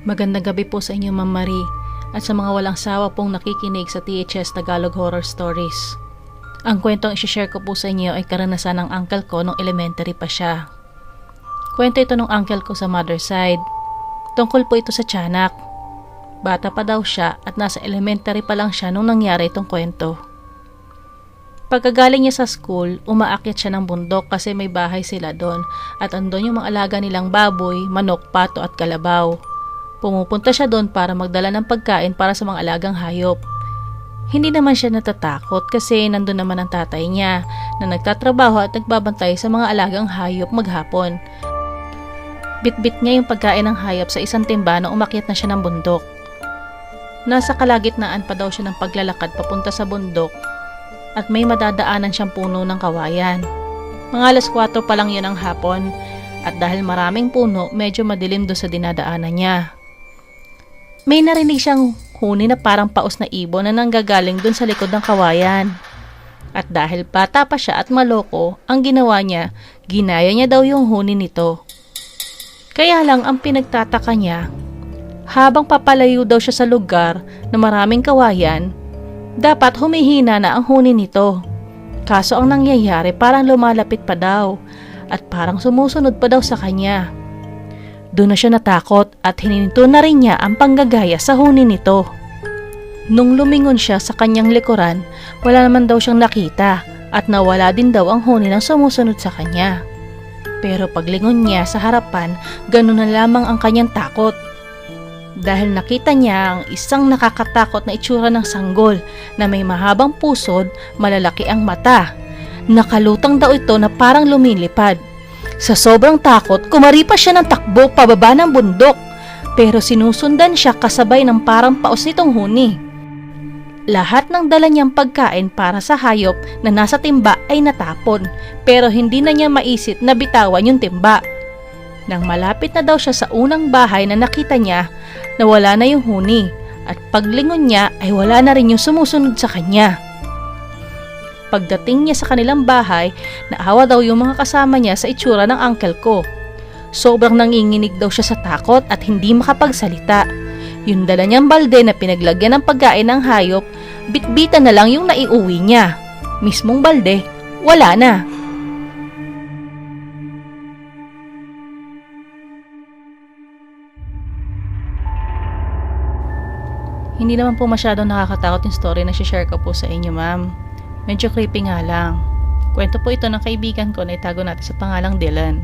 Magandang gabi po sa inyo, Ma'am Marie, at sa mga walang sawa pong nakikinig sa THS Tagalog Horror Stories. Ang kwentong isi-share ko po sa inyo ay karanasan ng uncle ko nung elementary pa siya. Kwento ito ng uncle ko sa mother side. Tungkol po ito sa tiyanak. Bata pa daw siya at nasa elementary pa lang siya nung nangyari itong kwento. Pagkagaling niya sa school, umaakyat siya ng bundok kasi may bahay sila doon at andon yung mga alaga nilang baboy, manok, pato at kalabaw. Pumupunta siya doon para magdala ng pagkain para sa mga alagang hayop. Hindi naman siya natatakot kasi nandun naman ang tatay niya na nagtatrabaho at nagbabantay sa mga alagang hayop maghapon. Bitbit niya yung pagkain ng hayop sa isang timba nang umakyat na siya ng bundok. Nasa kalagitnaan pa daw siya ng paglalakad papunta sa bundok at may madadaanan siyang puno ng kawayan. Mga alas 4 pa lang yun ang hapon at dahil maraming puno, medyo madilim doon sa dinadaanan niya. May narinig siyang huni na parang paos na ibon na nanggagaling dun sa likod ng kawayan. At dahil bata pa siya at maloko, ang ginawa niya, ginaya niya daw yung huni nito. Kaya lang ang pinagtataka niya, habang papalayo daw siya sa lugar na maraming kawayan, dapat humihina na ang huni nito. Kaso ang nangyayari parang lumalapit pa daw at parang sumusunod pa daw sa kanya. Doon na siya natakot at hininto na rin niya ang panggagaya sa huni nito. Nung lumingon siya sa kanyang likuran, wala naman daw siyang nakita at nawala din daw ang huni ng sumusunod sa kanya. Pero paglingon niya sa harapan, ganun na lamang ang kanyang takot. Dahil nakita niya ang isang nakakatakot na itsura ng sanggol na may mahabang pusod, malalaki ang mata. Nakalutang daw ito na parang lumilipad. Sa sobrang takot, kumaripas siya ng takbo pababa ng bundok, pero sinusundan siya kasabay ng parang paos nitong huni. Lahat ng dala niyang pagkain para sa hayop na nasa timba ay natapon, pero hindi na niya maisip na bitawan yung timba. Nang malapit na daw siya sa unang bahay na nakita niya, nawala na yung huni, at paglingon niya ay wala na rin yung sumusunod sa kanya. Pagdating niya sa kanilang bahay, naawa daw yung mga kasama niya sa itsura ng uncle ko. Sobrang nanginginig daw siya sa takot at hindi makapagsalita. Yung dala niyang balde na pinaglagyan ng pagkain ng hayop, bitbitan na lang yung naiuwi niya. Mismong balde, wala na. Hindi naman po masyadong nakakatakot yung story na share ko po sa inyo, ma'am. Medyo creepy nga lang. Kwento po ito ng kaibigan ko na itago natin sa pangalang Dylan.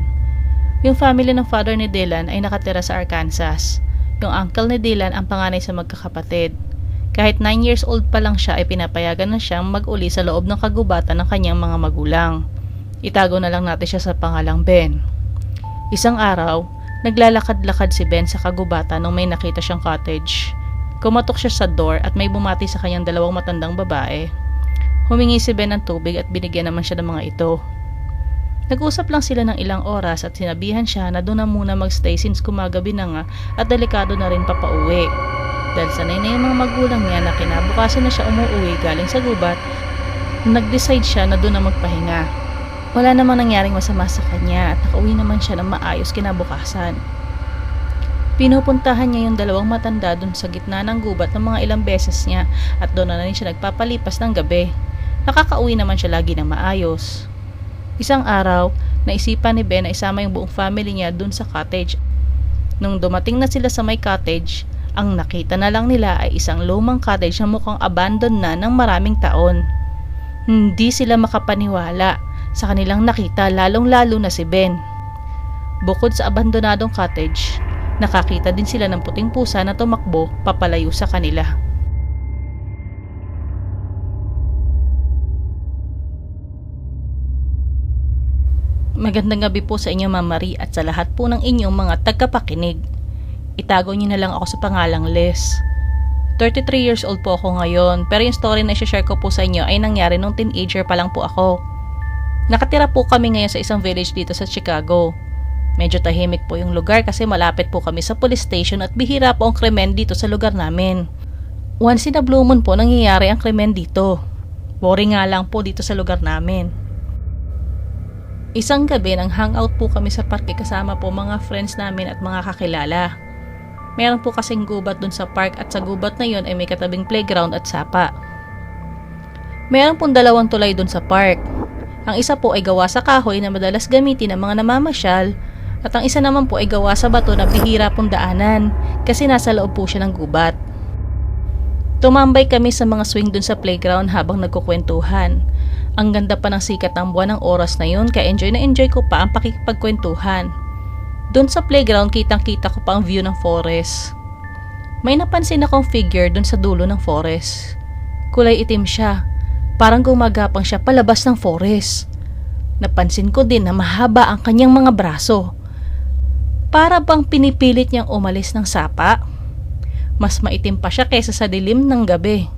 Yung family ng father ni Dylan ay nakatira sa Arkansas. Yung uncle ni Dylan ang panganay sa magkakapatid. Kahit 9 years old pa lang siya ay pinapayagan na siyang mag-uli sa loob ng kagubatan ng kanyang mga magulang. Itago na lang natin siya sa pangalang Ben. Isang araw, naglalakad-lakad si Ben sa kagubatan nung may nakita siyang cottage. Kumatok siya sa door at may bumati sa kanyang dalawang matandang babae. Humingi si Ben ng tubig at binigyan naman siya ng mga ito. Nag-usap lang sila ng ilang oras at sinabihan siya na doon na muna magstay since kumagabi na nga at delikado na rin papauwi. Dahil sanay na yung mga magulang niya na kinabukasan na siya umuwi galing sa gubat, nag-decide siya na doon na magpahinga. Wala namang nangyaring masama sa kanya at nakauwi naman siya ng maayos kinabukasan. Pinupuntahan niya yung dalawang matanda doon sa gitna ng gubat ng mga ilang beses niya at doon na rin siya nagpapalipas ng gabi. Nakakauwi naman siya lagi ng maayos. Isang araw, naisipan ni Ben na isama yung buong family niya dun sa cottage. Nung dumating na sila sa may cottage, ang nakita na lang nila ay isang lumang cottage na mukhang abandoned na ng maraming taon. Hindi sila makapaniwala sa kanilang nakita, lalong-lalo na si Ben. Bukod sa abandonadong cottage, nakakita din sila ng puting pusa na tumakbo papalayo sa kanila. Magandang gabi po sa inyo, Ma'am Marie, at sa lahat po ng inyong mga tagapakinig. Itago niyo na lang ako sa pangalang Liz. 33 years old po ako ngayon, pero yung story na i-share ko po sa inyo ay nangyari nung teenager pa lang po ako. Nakatira po kami ngayon sa isang village dito sa Chicago. Medyo tahimik po yung lugar kasi malapit po kami sa police station at bihira po ang krimen dito sa lugar namin. Once in a blue moon po nangyayari ang krimen dito. Boring nga lang po dito sa lugar namin. Isang gabi nang hangout po kami sa parke kasama po mga friends namin at mga kakilala. Meron po kasing gubat dun sa park at sa gubat na yon ay may katabing playground at sapa. Meron pong dalawang tulay dun sa park. Ang isa po ay gawa sa kahoy na madalas gamitin ng mga namamasyal at ang isa naman po ay gawa sa bato na bihira pong daanan kasi nasa loob po siya ng gubat. Tumambay kami sa mga swing dun sa playground habang nagkukwentuhan. Ang ganda pa ng sikat ng buwan ng oras na yun kaya enjoy na enjoy ko pa ang pakikipagkwentuhan. Doon sa playground kitang-kita ko pa ang view ng forest. May napansin akong figure doon sa dulo ng forest. Kulay itim siya. Parang gumagapang siya palabas ng forest. Napansin ko din na mahaba ang kanyang mga braso. Para bang pinipilit niyang umalis ng sapa. Mas maitim pa siya kaysa sa dilim ng gabi.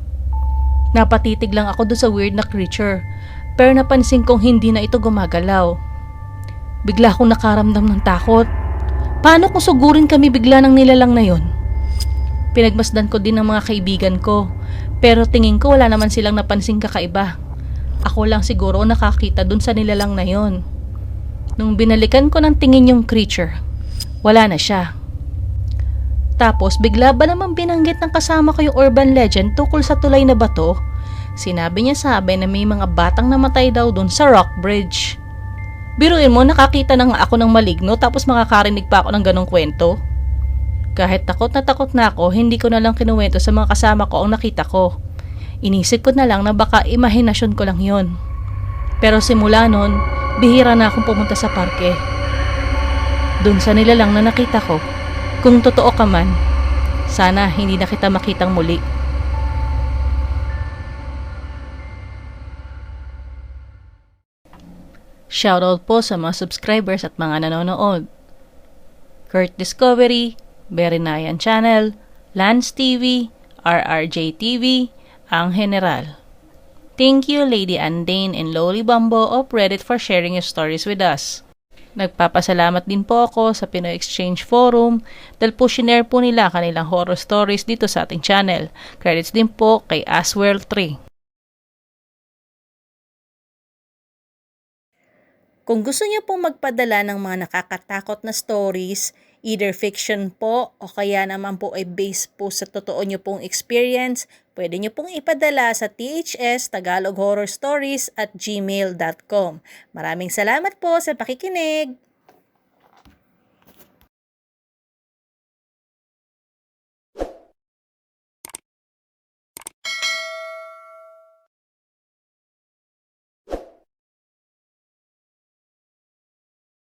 Napatitig lang ako doon sa weird na creature. Pero napansin kong hindi na ito gumagalaw. Bigla akong nakaramdam ng takot. Paano kung sugurin kami bigla ng nilalang na yon? Pinagmasdan ko din ng mga kaibigan ko, pero tingin ko wala naman silang napansing kakaiba. Ako lang siguro nakakita dun sa nilalang na yon. Nung binalikan ko ng tingin yung creature, wala na siya. Tapos bigla ba naman binanggit ng kasama ko yung urban legend tungkol sa tulay na bato? Sinabi niya sa amin na may mga batang namatay daw dun sa Rock Bridge. Biruin mo, nakakita na nga ako ng maligno tapos makakarinig pa ako ng ganong kwento. Kahit takot na ako, hindi ko na lang kinuwento sa mga kasama ko ang nakita ko. Inisip ko na lang na baka imahinasyon ko lang yon. Pero simula nun, bihira na akong pumunta sa parke. Doon sa nilalang na nakita ko, kung totoo ka man, sana hindi na kita makitang muli. Shoutout po sa mga subscribers at mga nanonood. Kurt Discovery, Berinayan Channel, Lance TV, RRJ TV, Ang General. Thank you Lady Andane and Loli Bambo of Reddit for sharing your stories with us. Nagpapasalamat din po ako sa Pinoy Exchange Forum dahil po shinare po nila kanilang horror stories dito sa ating channel. Credits din po kay Aswell3. Kung gusto niyo pong magpadala ng mga nakakatakot na stories, either fiction po o kaya naman po ay based po sa totoo niyo pong experience, pwede niyo pong ipadala sa thstagaloghorrorstories@gmail.com. Maraming salamat po sa pakikinig!